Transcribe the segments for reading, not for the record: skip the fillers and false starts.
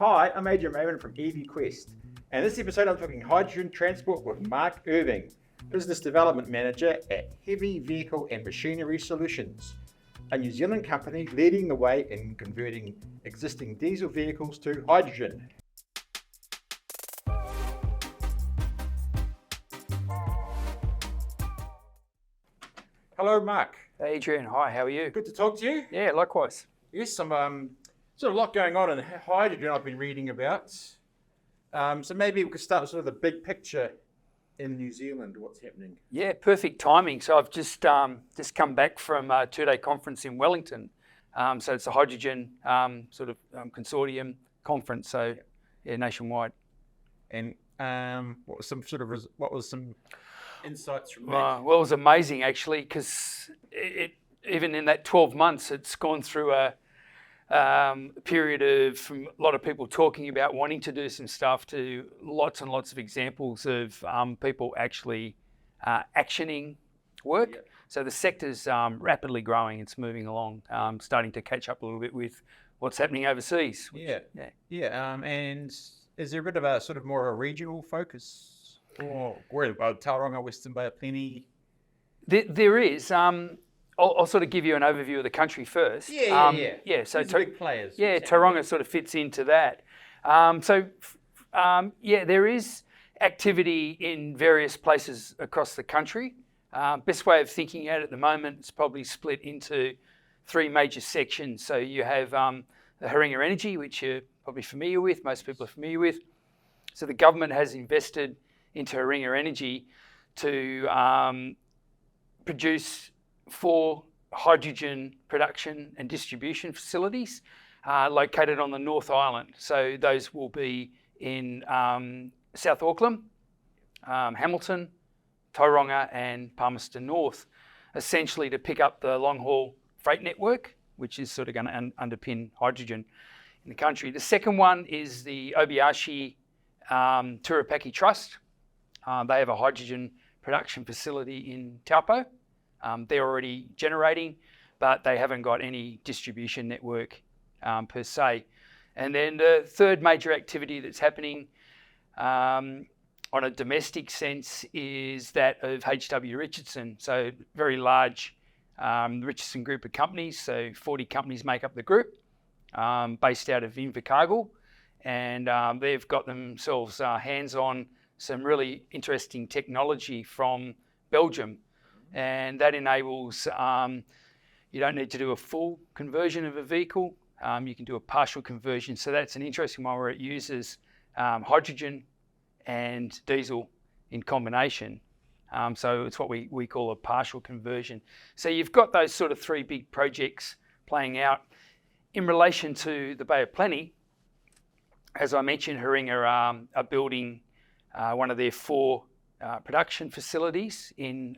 Hi, I'm Adrian Maidment from EV Quest, and this episode I'm talking hydrogen transport with Mark Irving, Business Development Manager at Heavy Vehicle and Machinery Solutions, a New Zealand company leading the way in converting existing diesel vehicles to hydrogen. Hello, Mark. Hey, Adrian, hi, how are you? Good to talk to you. Yeah, likewise. Yes, some sort of a lot going on in hydrogen I've been reading about. So maybe we could start with sort of the big picture in New Zealand, what's happening. Yeah, perfect timing. So I've just come back from a two-day conference in Wellington. So it's a hydrogen consortium conference, so yeah, nationwide. And what was some insights from that? Well, it was amazing actually, because it even in that 12 months, it's gone through a period of from a lot of people talking about wanting to do some stuff to lots and lots of examples of people actually actioning work. Yeah. So the sector's rapidly growing. It's moving along, starting to catch up a little bit with what's happening overseas. And is there a bit of a sort of more a regional focus? Or where Tauranga, Western Bay of Plenty? There is. I'll sort of give you an overview of the country first. Yeah. So these big players. Yeah, Tauranga sort of fits into that. There is activity in various places across the country. Best way of thinking at it at the moment is probably split into three major sections. So you have the Haringa Energy, which you're probably familiar with, most people are familiar with. So the government has invested into Haringa Energy to produce 4 hydrogen production and distribution facilities located on the North Island. So those will be in South Auckland, Hamilton, Tauranga and Palmerston North, essentially to pick up the long-haul freight network, which is sort of going to underpin hydrogen in the country. The second one is the Obiashi Turapaki Trust. They have a hydrogen production facility in Taupo. They're already generating, but they haven't got any distribution network per se. And then the third major activity that's happening on a domestic sense is that of H.W. Richardson. So very large Richardson group of companies. So 40 companies make up the group, based out of Invercargill. And they've got themselves hands on some really interesting technology from Belgium. And that enables, you don't need to do a full conversion of a vehicle. You can do a partial conversion. So that's an interesting one where it uses hydrogen and diesel in combination. So it's what we call a partial conversion. So you've got those sort of 3 big projects playing out. In relation to the Bay of Plenty, as I mentioned, Haringa are building one of their 4 production facilities in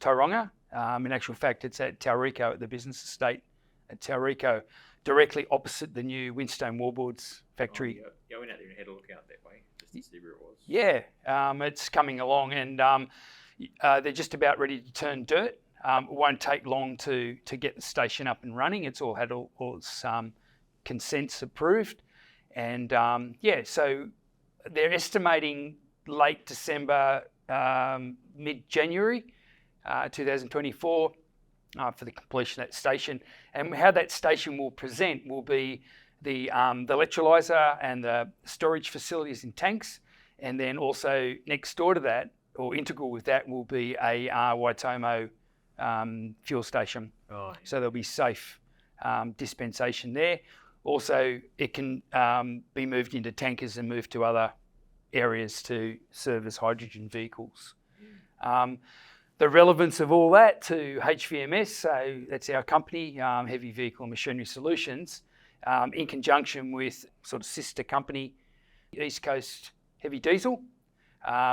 Tauranga. In actual fact, it's at Tauriko, at the business estate at Tauriko, directly opposite the new Winstone Wallboards factory. Yeah, I went out there and had a look out that way, just to see where it was. Yeah, it's coming along, and they're just about ready to turn dirt. It won't take long to get the station up and running. It's all had all its consents approved. And so they're estimating late December, mid-January 2024 for the completion of that station. And how that station will present will be the electrolyser and the storage facilities in tanks. And then also next door to that, or integral with that, will be a Waitomo fuel station. Oh. So there'll be safe dispensation there. Also, it can be moved into tankers and moved to other areas to serve as hydrogen vehicles. The relevance of all that to HVMS, so that's our company, Heavy Vehicle and Machinery Solutions, in conjunction with sort of sister company, East Coast Heavy Diesel.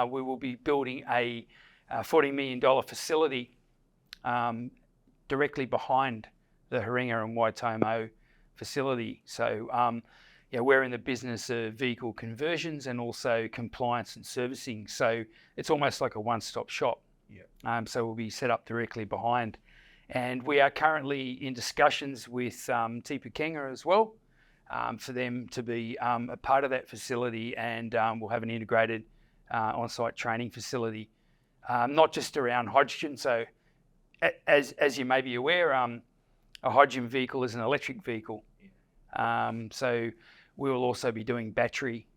We will be building a $40 million facility directly behind the Haringa and Waitomo facility. So we're in the business of vehicle conversions and also compliance and servicing. So it's almost like a one-stop shop. Yeah. So we'll be set up directly behind. And we are currently in discussions with Te Pukenga as well for them to be a part of that facility, and we'll have an integrated on-site training facility, not just around hydrogen. So as you may be aware, a hydrogen vehicle is an electric vehicle. So we will also be doing battery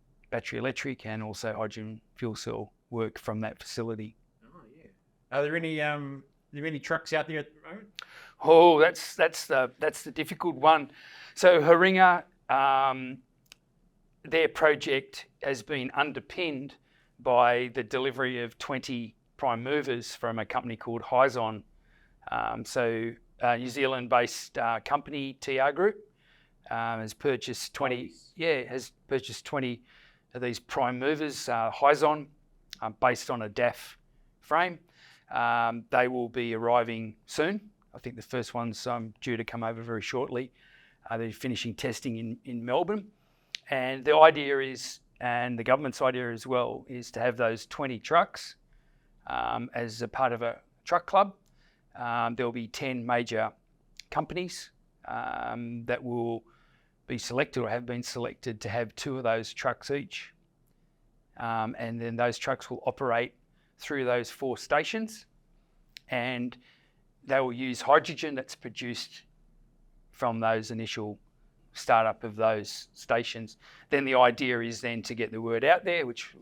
electric and also hydrogen fuel cell work from that facility. Oh yeah. Are there any trucks out there at the moment? Oh, that's the difficult one. So Haringa, their project has been underpinned by the delivery of 20 prime movers from a company called Hyzon. So New Zealand-based company TR Group has purchased 20. Has purchased 20 of these prime movers. Hyzon, based on a DAF frame. They will be arriving soon. I think the first one's due to come over very shortly. They're finishing testing in Melbourne. And the idea is, and the government's idea as well, is to have those 20 trucks as a part of a truck club. There'll be 10 major companies that will be selected or have been selected to have 2 of those trucks each. And then those trucks will operate through those 4 stations, and they will use hydrogen that's produced from those initial startup of those stations. Then the idea is then to get the word out there, which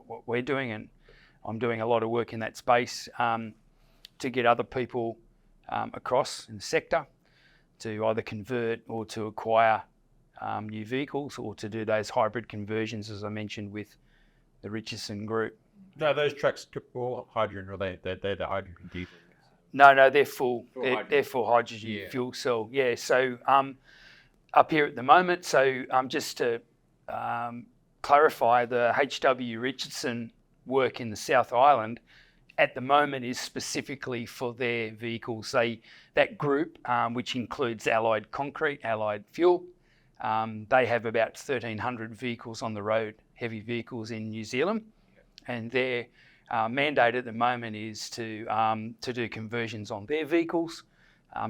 what we're doing, and I'm doing a lot of work in that space, to get other people across in the sector to either convert or to acquire new vehicles, or to do those hybrid conversions, as I mentioned, with the Richardson Group. No, those trucks all hydrogen, or they're the hydrogen diesel? No, they're full. They're full hydrogen Yeah. fuel cell. Yeah. So up here at the moment. So just to clarify, the HW Richardson work in the South Island at the moment is specifically for their vehicles. That group, which includes Allied Concrete, Allied Fuel, they have about 1,300 vehicles on the road, heavy vehicles in New Zealand, and their mandate at the moment is to do conversions on their vehicles,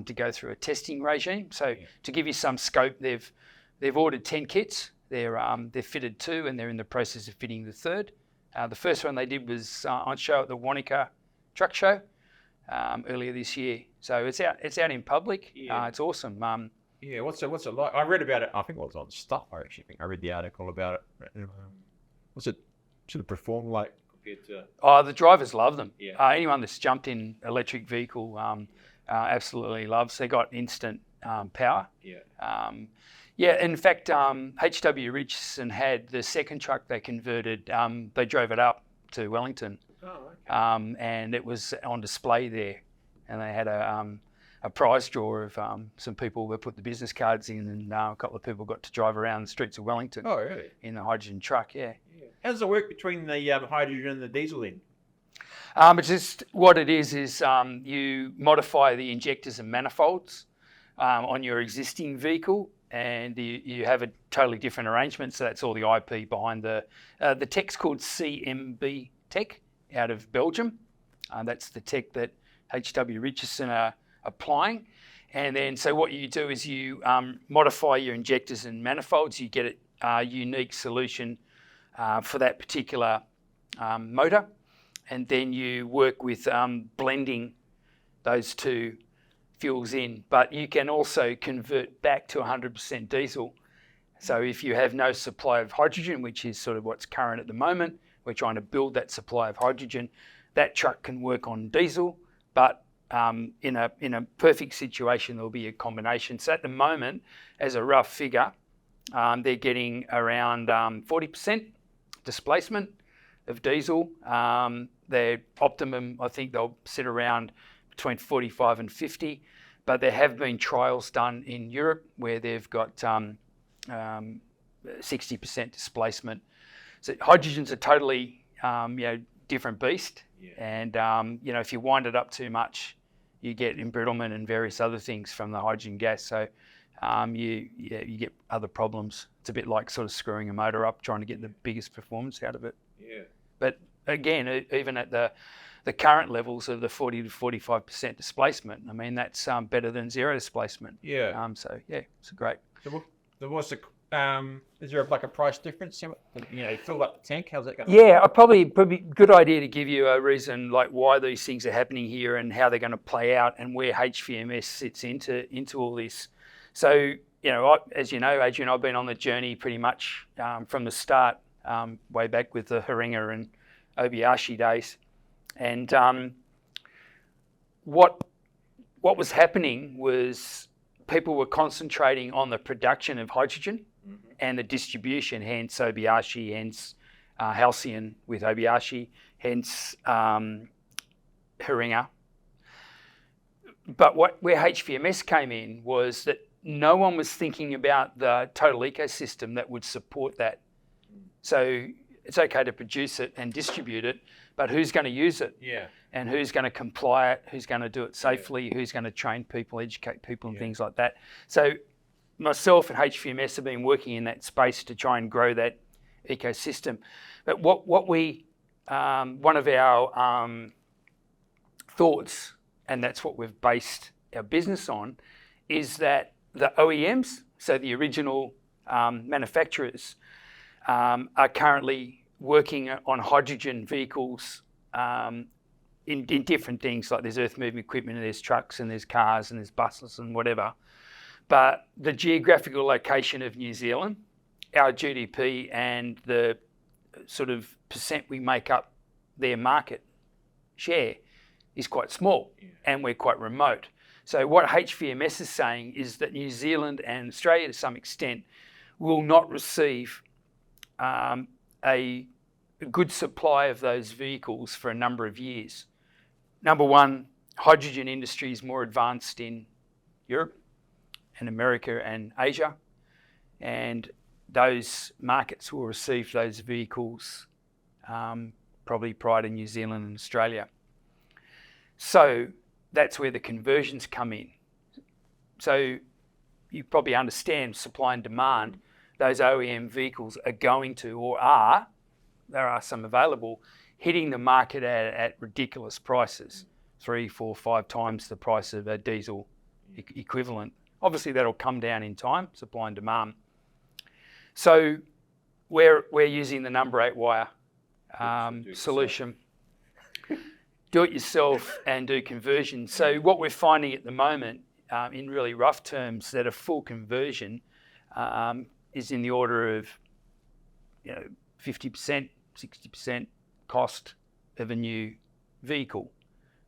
to go through a testing regime. So to give you some scope, they've ordered 10 kits. They've fitted 2, and they're in the process of fitting the 3rd. The first one they did was on show at the Wanaka Truck Show earlier this year. So it's out in public. Yeah. It's awesome. What's it like? I read about it. I think it was on Stuff. I read the article about it. What's it sort of perform like compared to? The drivers love them. Yeah. Anyone that's jumped in electric vehicle absolutely loves. They got instant power. Yeah. In fact, HW Richardson had the second truck they converted. They drove it up to Wellington. Oh, okay. And it was on display there, and they had a prize draw of some people that put the business cards in, and a couple of people got to drive around the streets of Wellington. Oh, really? In the hydrogen truck, yeah. How does it work between the hydrogen and the diesel then? It's just what it is you modify the injectors and manifolds on your existing vehicle, and you have a totally different arrangement. So that's all the IP behind the tech's called CMB Tech out of Belgium. That's the tech that HW Richardson are applying. And then so what you do is you modify your injectors and manifolds. You get a unique solution for that particular motor. And then you work with blending those 2 fuels in. But you can also convert back to 100% diesel. So if you have no supply of hydrogen, which is sort of what's current at the moment, we're trying to build that supply of hydrogen. That truck can work on diesel, but in a perfect situation, there'll be a combination. So at the moment, as a rough figure, they're getting around 40% displacement of diesel. Their optimum, I think they'll sit around between 45 and 50, but there have been trials done in Europe where they've got 60% displacement. So hydrogen's a totally different beast, and if you wind it up too much, you get embrittlement and various other things from the hydrogen gas. So you get other problems. It's a bit like sort of screwing a motor up, trying to get the biggest performance out of it. Yeah. But again, even at the current levels of the 40 to 45% displacement, I mean, that's better than zero displacement. Yeah. So yeah, it's great. So what's Is there like a price difference? Fill up the tank. How's that going? Yeah, probably good idea to give you a reason like why these things are happening here and how they're going to play out and where HVMS sits into all this. So, as you know, Adrian, I've been on the journey pretty much from the start, way back with the Haringa and Obayashi days. And what was happening was people were concentrating on the production of hydrogen and the distribution, hence Obayashi, hence Halcyon with Obayashi, hence Haringa. But where HVMS came in was that no one was thinking about the total ecosystem that would support that. So it's okay to produce it and distribute it, but who's going to use it? Yeah. And who's going to comply it? Who's going to do it safely? Who's going to train people, educate people, and things like that? So myself and HVMS have been working in that space to try and grow that ecosystem. But what we one of our thoughts, and that's what we've based our business on, is that the OEMs, so the original manufacturers, are currently working on hydrogen vehicles in different things, like there's earth moving equipment and there's trucks and there's cars and there's buses and whatever. But the geographical location of New Zealand, our GDP and the sort of percent we make up their market share is quite small, and we're quite remote. So what HVMS is saying is that New Zealand and Australia to some extent will not receive a good supply of those vehicles for a number of years. Number one, hydrogen industry is more advanced in Europe and America and Asia, and those markets will receive those vehicles probably prior to New Zealand and Australia. So that's where the conversions come in. So you probably understand supply and demand. Those OEM vehicles are going to, or are, there are some available, hitting the market at ridiculous prices, 3, 4, 5 times the price of a diesel equivalent. Obviously that'll come down in time, supply and demand. So we're using the number 8 wire solution. Do it yourself and do conversion. So what we're finding at the moment, in really rough terms, that a full conversion is in the order of 50%, 60% cost of a new vehicle.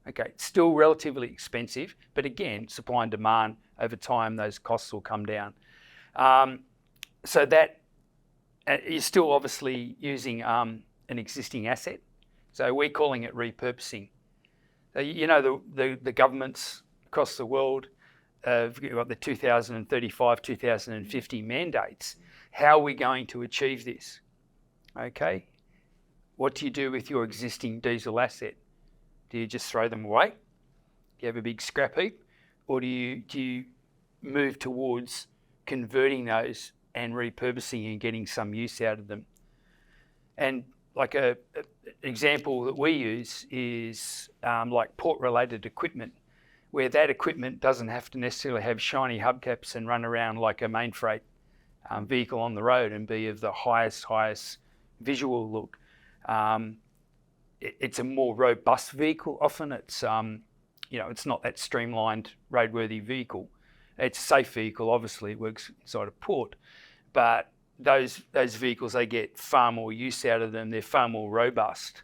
Okay, it's still relatively expensive, but again, supply and demand, over time, those costs will come down. So that you're still obviously using an existing asset. So we're calling it repurposing. The governments across the world have got the 2035, 2050 mandates. How are we going to achieve this? Okay, what do you do with your existing diesel asset? Do you just throw them away? Do you have a big scrap heap? Or do you move towards converting those and repurposing and getting some use out of them? And like an example that we use is like port-related equipment, where that equipment doesn't have to necessarily have shiny hubcaps and run around like a main freight vehicle on the road and be of the highest visual look. It's a more robust vehicle. Often it's it's not that streamlined roadworthy vehicle. It's a safe vehicle. Obviously, it works inside a port, but those vehicles, they get far more use out of them. They're far more robust,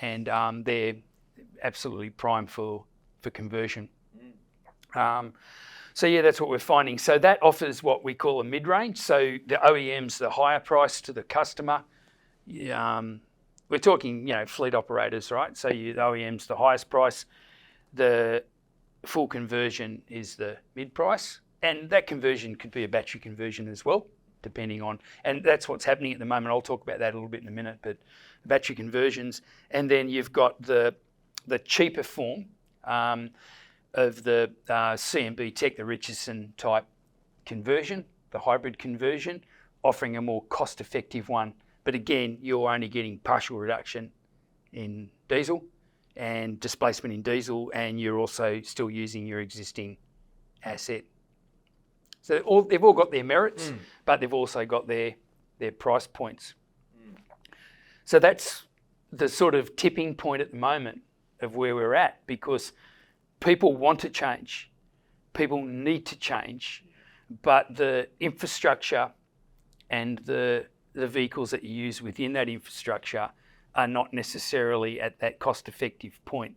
and they're absolutely prime for conversion. So yeah, that's what we're finding. So that offers what we call a mid-range. So the OEM's the higher price to the customer. We're talking, fleet operators, right? So the OEM's the highest price. The full conversion is the mid price, and that conversion could be a battery conversion as well, depending on, and that's what's happening at the moment. I'll talk about that a little bit in a minute, but battery conversions. And then you've got the cheaper form of the CMB Tech, the Richardson type conversion, the hybrid conversion, offering a more cost-effective one. But again, you're only getting partial reduction in diesel and displacement in diesel, and you're also still using your existing asset. So they've all got their merits, but they've also got their price points. So that's the sort of tipping point at the moment of where we're at, because people want to change, people need to change, but the infrastructure and the vehicles that you use within that infrastructure are not necessarily at that cost-effective point.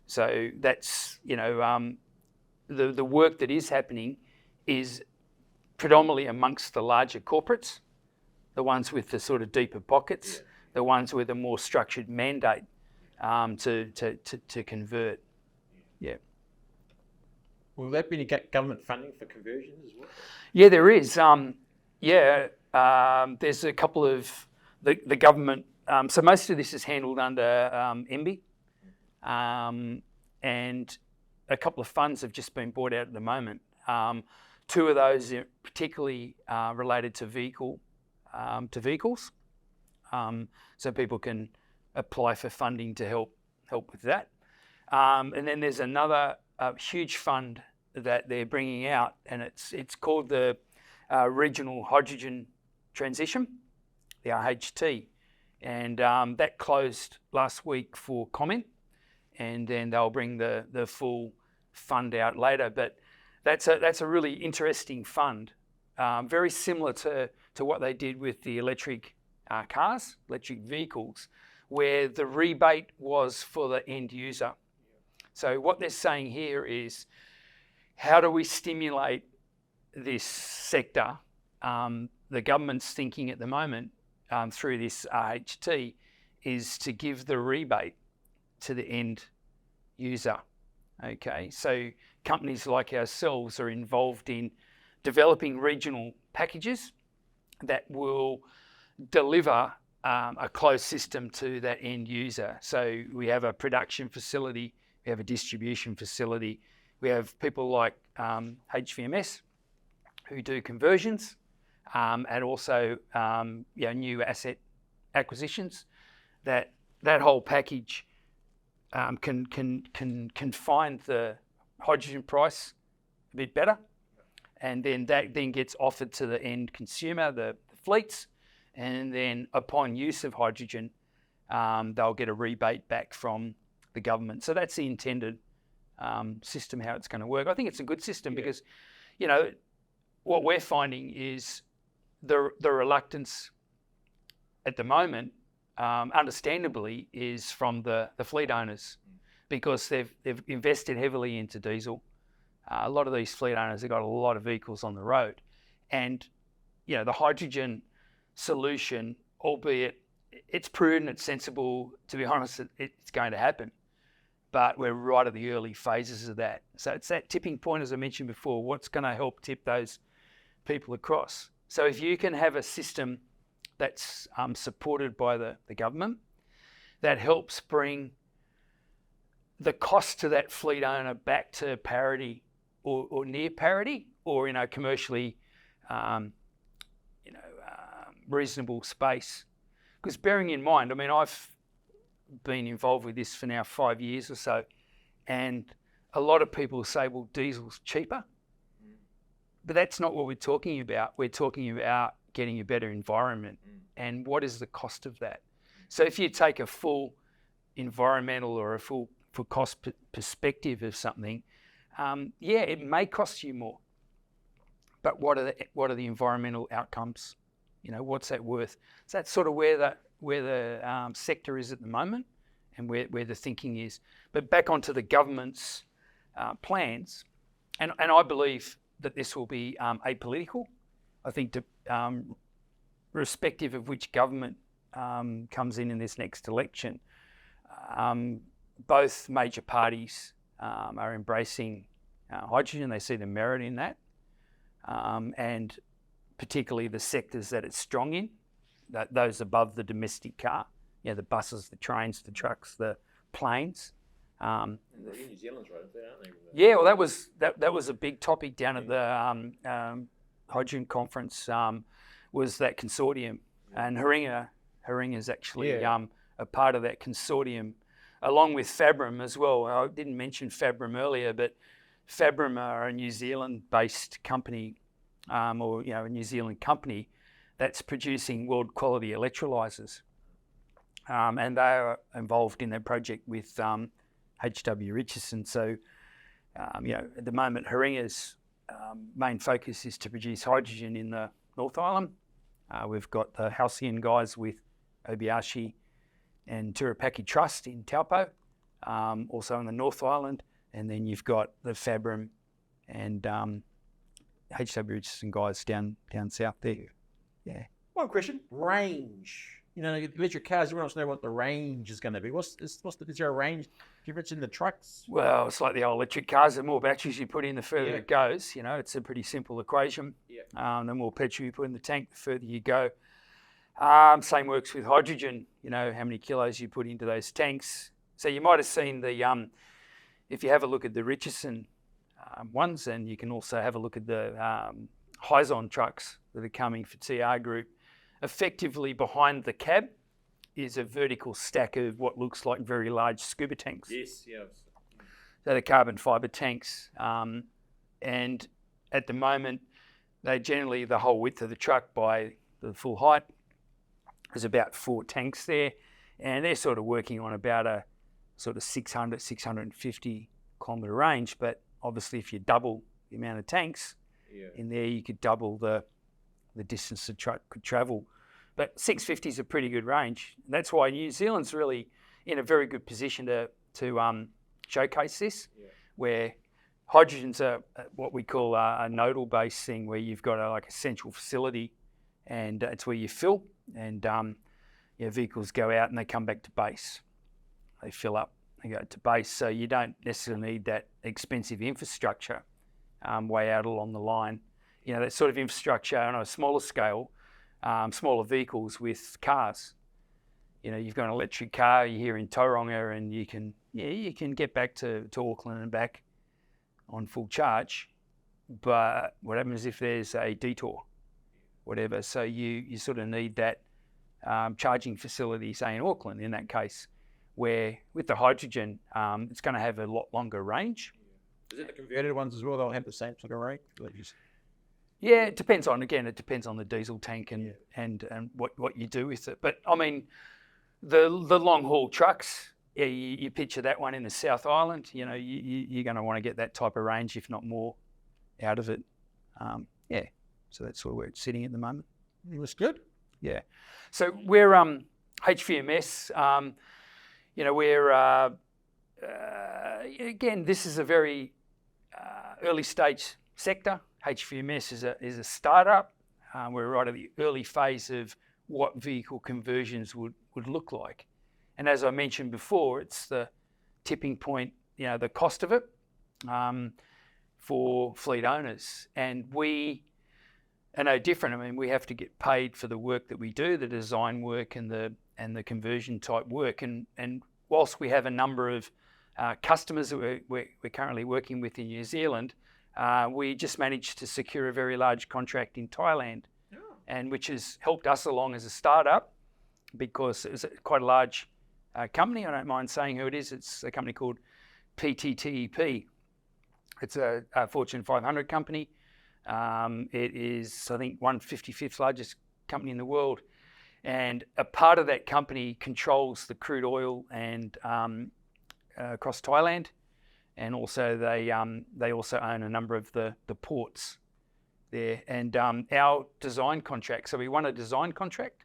So that's, the work that is happening is predominantly amongst the larger corporates, the ones with the sort of deeper pockets, the ones with a more structured mandate to convert. Yeah. Will there be any government funding for conversions as well? Yeah, there is. There's a couple of the government. So most of this is handled under MB, and a couple of funds have just been brought out at the moment. Two of those are particularly related to vehicles, so people can apply for funding to help with that. And then there's another huge fund that they're bringing out, and it's called the Regional Hydrogen Transition, the RHT, and that closed last week for comment, and then they'll bring the full fund out later. But that's a really interesting fund, very similar to what they did with the electric cars, electric vehicles, where the rebate was for the end user. So what they're saying here is, how do we stimulate this sector? The government's thinking at the moment through this RHT is to give the rebate to the end user. Okay, so companies like ourselves are involved in developing regional packages that will deliver a closed system to that end user. So we have a production facility, we have a distribution facility, we have people like HVMS who do conversions, and also new asset acquisitions. That whole package can find the hydrogen price a bit better, and then that then gets offered to the end consumer, the fleets, and then upon use of hydrogen, they'll get a rebate back from the government. So that's the intended system, how it's going to work. I think it's a good system because, what we're finding is the reluctance at the moment, understandably, is from the fleet owners, because they've invested heavily into diesel. A lot of these fleet owners have got a lot of vehicles on the road, and the hydrogen solution, albeit it's prudent, it's sensible, to be honest, it's going to happen, but we're right at the early phases of that. So it's that tipping point, as I mentioned before, what's going to help tip those people across. So if you can have a system that's supported by the government, that helps bring the cost to that fleet owner back to parity or near parity, or commercially reasonable space. Because bearing in mind, I've been involved with this for now 5 years or so, and a lot of people say, well, diesel's cheaper. But that's not what we're talking about. We're talking about getting a better environment, and what is the cost of that? So if you take a full environmental or a full cost perspective of something, it may cost you more, but what are the environmental outcomes? What's that worth? So that's sort of where the sector is at the moment, and where the thinking is. But back onto the government's plans, and I believe that this will be apolitical. I think irrespective of which government comes in this next election, both major parties are embracing hydrogen. They see the merit in that, and particularly the sectors that it's strong in, those above the domestic car, the buses, the trains, the trucks, the planes. New Zealand's right up there, aren't they? Yeah, well, that was a big topic down at the hydrogen conference. Was that consortium, and Haringa is actually a part of that consortium, along with Fabrum as well. I didn't mention Fabrum earlier, but Fabrum are a New Zealand-based company or a New Zealand company that's producing world quality electrolyzers, and they are involved in that project with HW Richardson. So at the moment, Haringa's main focus is to produce hydrogen in the North Island. We've got the Halcyon guys with Obayashi and Turapaki Trust in Taupo, also in the North Island, and then you've got the Fabrum and HW Richardson guys down south there. Yeah. One question: range. Electric cars. Everyone wants to know what the range is going to be. Is there a range difference in the trucks? Well, it's like the old electric cars. The more batteries you put in, the further it goes. It's a pretty simple equation. Yeah. The more petrol you put in the tank, the further you go. Same works with hydrogen. How many kilos you put into those tanks. So you might have seen the, if you have a look at the Richardson ones, and you can also have a look at the Hyzon trucks that are coming for TR Group. Effectively behind the cab is a vertical stack of what looks like very large scuba tanks. Yes. So the carbon fibre tanks. And at the moment, they generally, the whole width of the truck by the full height, there's about 4 tanks there. And they're sort of working on about a sort of 600, 650 kilometre range. But obviously, if you double the amount of tanks in there, you could double the distance the truck could travel. But 650 is a pretty good range. That's why New Zealand's really in a very good position to showcase this, where hydrogen's what we call a nodal based thing, where you've got a central facility, and it's where you fill, and vehicles go out and they come back to base. They fill up, they go to base, so you don't necessarily need that expensive infrastructure way out along the line. That sort of infrastructure on a smaller scale, smaller vehicles with cars. You've got an electric car, you're here in Tauranga, and you can get back to Auckland and back on full charge. But what happens if there's a detour, whatever? So you sort of need that charging facility, say in Auckland in that case, where with the hydrogen, it's going to have a lot longer range. Is it the converted ones as well? They'll have the same sort of range? Yeah, it depends on the diesel tank and what you do with it. But I mean, the long haul trucks, you picture that one in the South Island. You're going to want to get that type of range, if not more, out of it. So that's where we're sitting at the moment. It was good. Yeah. So we're HVMS. We're again, this is a very early stage sector. HVMS is a startup. We're right at the early phase of what vehicle conversions would look like. And as I mentioned before, it's the tipping point, the cost of it for fleet owners. And we are no different. I mean, we have to get paid for the work that we do, the design work and the conversion type work. And whilst we have a number of customers that we're currently working with in New Zealand, we just managed to secure a very large contract in Thailand, and which has helped us along as a startup, because it's quite a large company. I don't mind saying who it is. It's a company called PTTEP. It's a Fortune 500 company. It is, I think, 155th largest company in the world, and a part of that company controls the crude oil and across Thailand. And also they also own a number of the ports there. And our design contract, so we won a design contract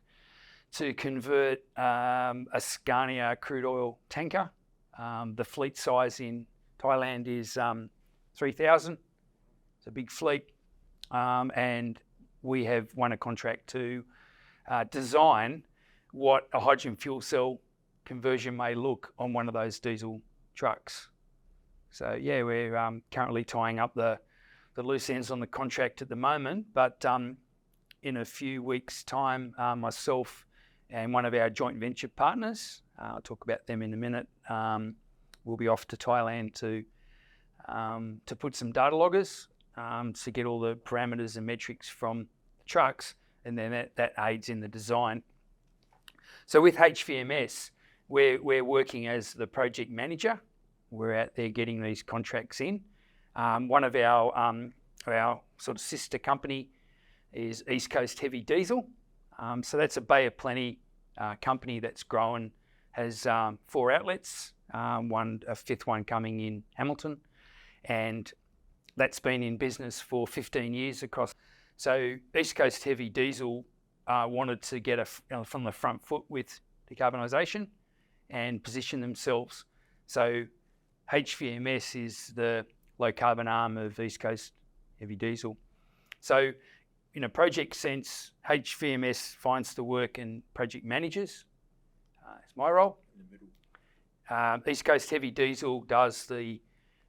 to convert a Scania crude oil tanker. The fleet size in Thailand is 3,000. It's a big fleet. And we have won a contract to design what a hydrogen fuel cell conversion may look on one of those diesel trucks. So yeah, we're currently tying up the loose ends on the contract at the moment, but in a few weeks' time, myself and one of our joint venture partners, I'll talk about them in a minute, we'll be off to Thailand to put some data loggers to get all the parameters and metrics from the trucks, and then that aids in the design. So with HVMS, we're working as the project manager. We're out there getting these contracts in. One of our our sort of sister company is East Coast Heavy Diesel. So that's a Bay of Plenty company that's grown, has 4 outlets, a fifth one coming in Hamilton, and that's been in business for 15 years across. So East Coast Heavy Diesel wanted to get from the front foot with decarbonisation and position themselves. So HVMS is the low carbon arm of East Coast Heavy Diesel. So in a project sense, HVMS finds the work and project managers. It's my role. In the middle. East Coast Heavy Diesel does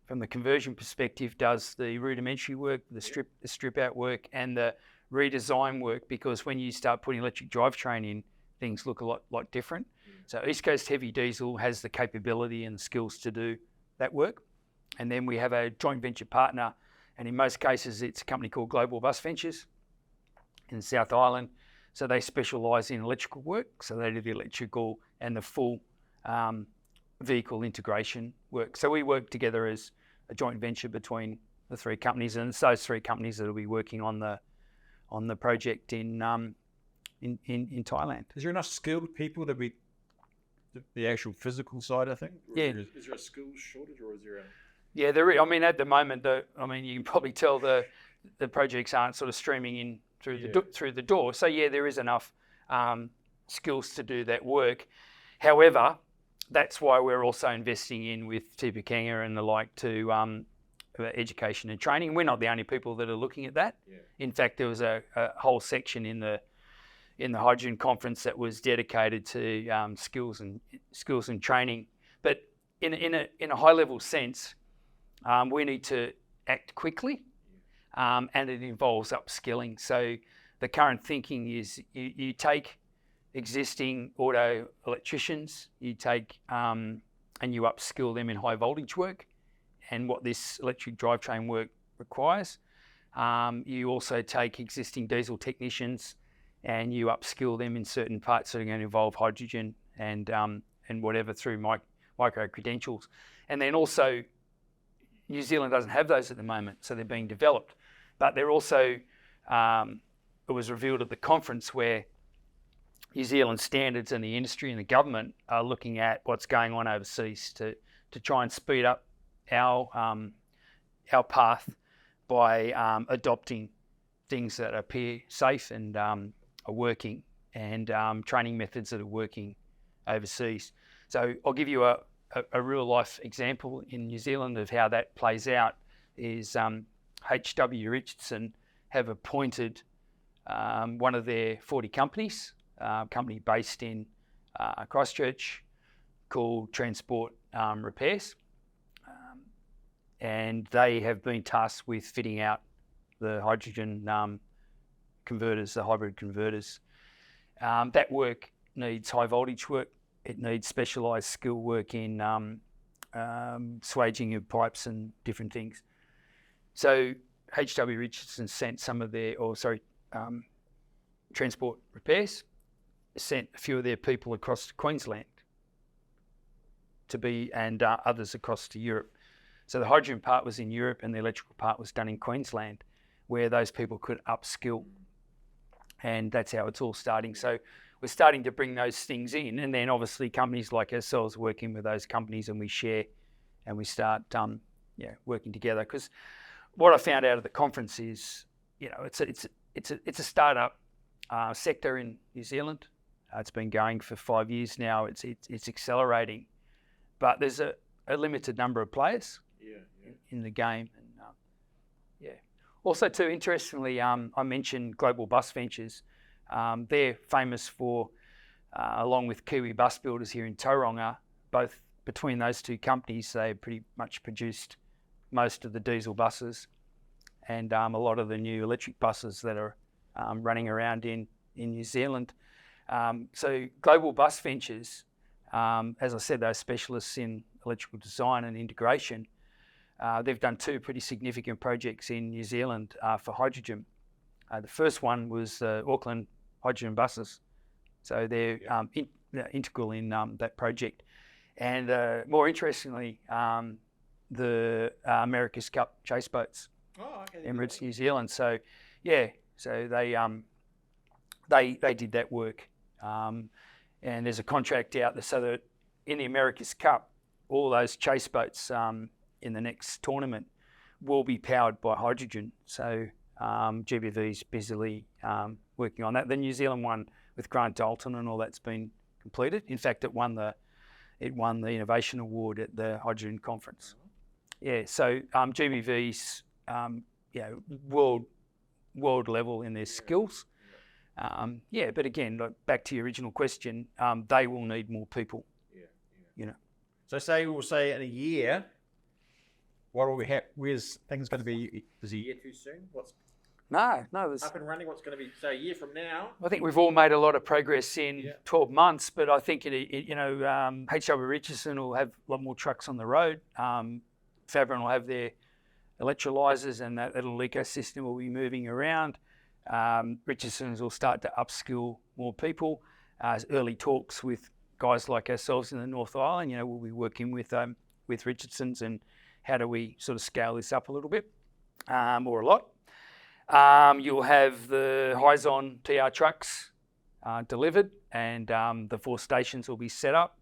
from the conversion perspective, does the rudimentary work, the strip out work, and the redesign work, because when you start putting electric drivetrain in, things look a lot different. So East Coast Heavy Diesel has the capability and the skills to do that work. And then we have a joint venture partner, and in most cases it's a company called Global Bus Ventures in South Island. So they specialise in electrical work, so they do the electrical and the full vehicle integration work. So we work together as a joint venture between the 3 companies, and it's those 3 companies that will be working on the project in Thailand. Is there enough skilled people to be the actual physical side of things? Yeah. Is there a skills shortage, or is there a... Yeah, there is. I mean, at the moment, you can probably tell the projects aren't sort of streaming in through the door. So yeah, there is enough skills to do that work. However, that's why we're also investing in with Tipekanga and the like to education and training. We're not the only people that are looking at that. Yeah. In fact, there was a whole section in the hydrogen conference that was dedicated to skills and training. But in a high level sense, we need to act quickly, and it involves upskilling. So the current thinking is you take existing auto electricians, you take and you upskill them in high voltage work and what this electric drivetrain work requires. You also take existing diesel technicians and you upskill them in certain parts that are going to involve hydrogen and whatever through micro credentials. And then also, New Zealand doesn't have those at the moment, so they're being developed. But they're also, it was revealed at the conference where New Zealand standards and the industry and the government are looking at what's going on overseas to try and speed up our path by adopting things that appear safe and are working, and training methods that are working overseas. So I'll give you a real life example in New Zealand of how that plays out. Is H.W. Richardson have appointed one of their 40 companies, a company based in Christchurch called Transport Repairs, and they have been tasked with fitting out the hydrogen converters, the hybrid converters. That work needs high voltage work. It needs specialised skill work in swaging of pipes and different things. So H.W. Richardson sent Transport Repairs sent a few of their people across to Queensland and others across to Europe. So the hydrogen part was in Europe and the electrical part was done in Queensland, where those people could upskill. And that's how it's all starting. So we're starting to bring those things in, and then obviously companies like ourselves working with those companies, and we share and we start working together. Because what I found out of the conference is, it's a startup sector in New Zealand. It's been going for 5 years now. It's accelerating, but there's a limited number of players in the game. And also too, interestingly, I mentioned Global Bus Ventures. They're famous for, along with Kiwi Bus Builders here in Tauranga, both between those 2 companies, they pretty much produced most of the diesel buses and a lot of the new electric buses that are running around in New Zealand. So Global Bus Ventures, as I said, they're specialists in electrical design and integration. They've done 2 pretty significant projects in New Zealand for hydrogen. The first one was Auckland hydrogen buses. So they're integral in that project. And more interestingly, the America's Cup chase boats. Oh, okay. Emirates, New Zealand. So, so they did that work, and there's a contract out there so that in the America's Cup, all those chase boats in the next tournament will be powered by hydrogen. So GBV's busily working on that. The New Zealand one with Grant Dalton and all that's been completed. In fact, it won the innovation award at the hydrogen conference. Yeah, so GBV's world level in their skills. But again, back to your original question, they will need more people. So we'll say in a year, what will we have? Where's things going to be? Is a year too soon? What's No. up and running? What's going to be? So a year from now? I think we've all made a lot of progress in 12 months, but I think HW Richardson will have a lot more trucks on the road. Fabron will have their electrolyzers, and that little ecosystem will be moving around. Richardson's will start to upskill more people. Early talks with guys like ourselves in the North Island, we'll be working with Richardson's and how do we sort of scale this up a little bit or a lot. You'll have the Hyzon TR trucks delivered, and the 4 stations will be set up,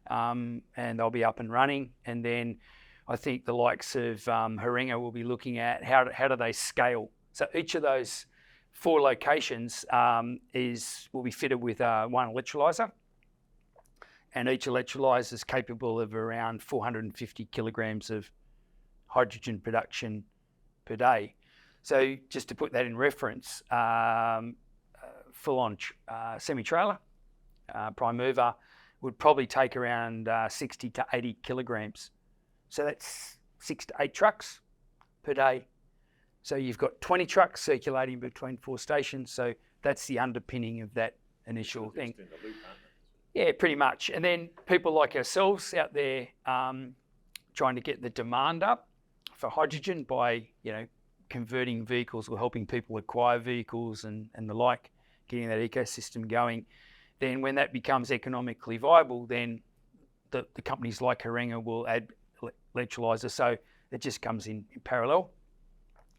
and they'll be up and running. And then I think the likes of Haringa will be looking at how do they scale. So each of those 4 locations will be fitted with one electrolyser, and each electrolyser is capable of around 450 kilograms of hydrogen production per day. So just to put that in reference, full-on semi-trailer, prime mover, would probably take around 60 to 80 kilograms. So that's 6 to 8 trucks per day. So you've got 20 trucks circulating between 4 stations. So that's the underpinning of that initial thing. Yeah, pretty much. And then people like ourselves out there trying to get the demand up for hydrogen by, converting vehicles or helping people acquire vehicles and the like, getting that ecosystem going. Then when that becomes economically viable, then the companies like Haringa will add electrolyzer. So it just comes in parallel.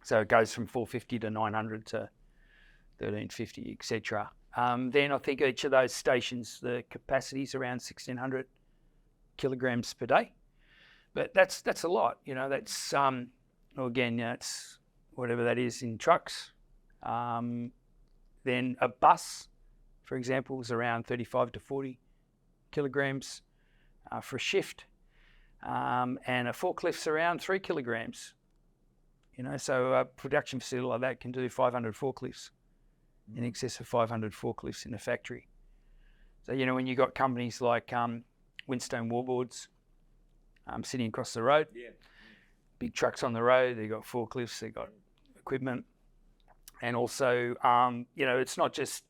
So it goes from 450 to 900 to 1350, etc. Then I think each of those stations, the capacity is around 1600 kilograms per day. But that's a lot. That's it's whatever that is in trucks. Then a bus, for example, is around 35 to 40 kilograms for a shift. And a forklift's around 3 kilograms. So a production facility like that can do 500 forklifts, in excess of 500 forklifts in a factory. So, when you got companies like Winstone Wallboards sitting across the road, big trucks on the road, they've got forklifts, they've got equipment. And also, it's not just,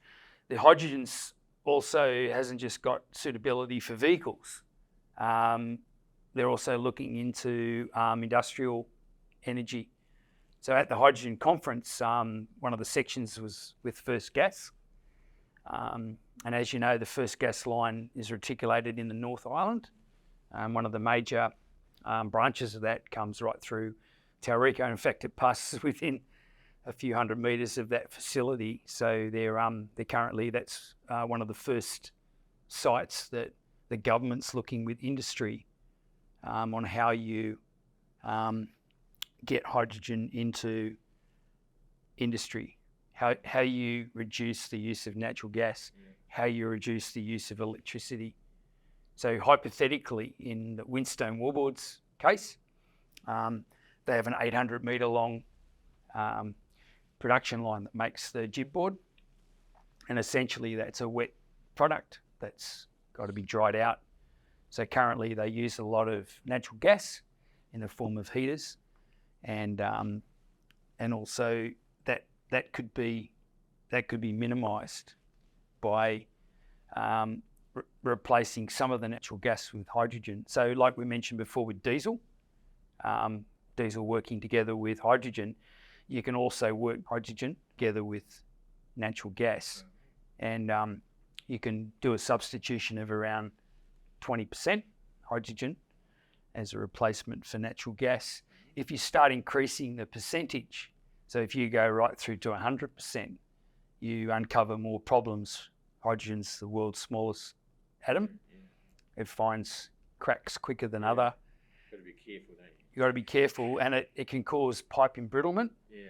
the hydrogen's also hasn't just got suitability for vehicles. They're also looking into industrial energy. So at the hydrogen conference, one of the sections was with First Gas. And as you know, the First Gas line is reticulated in the North Island. One of the major branches of that comes right through Tauriko. In fact, it passes within a few hundred metres of that facility. So they're currently, that's one of the first sites that the government's looking with industry on how you get hydrogen into industry, how you reduce the use of natural gas, how you reduce the use of electricity. So hypothetically, in the Winstone Wallboards case, they have an 800 metre long production line that makes the jib board, and essentially that's a wet product that's got to be dried out. So currently they use a lot of natural gas in the form of heaters, and also that could be minimised by replacing some of the natural gas with hydrogen. So like we mentioned before with diesel working together with hydrogen, you can also work hydrogen together with natural gas, and you can do a substitution of around 20% hydrogen as a replacement for natural gas if you start increasing the percentage, so if you go right through to 100%, you uncover more problems. Hydrogen's the world's smallest atom. It finds cracks quicker than other. Got to be careful, don't you? You've got to be careful, and it can cause pipe embrittlement. Yeah.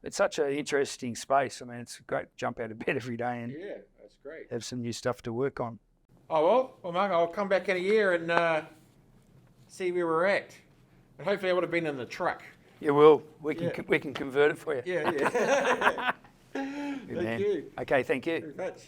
It's such an interesting space. I mean, it's great to jump out of bed every day and Yeah, that's great. have some new stuff to work on. Oh, well, Mark, I'll come back in a year and see where we're at. And hopefully I would have been in the truck. Yeah, well, we Yeah. can convert it for you. Yeah. Good Thank man. you. Okay, thank you. Very much.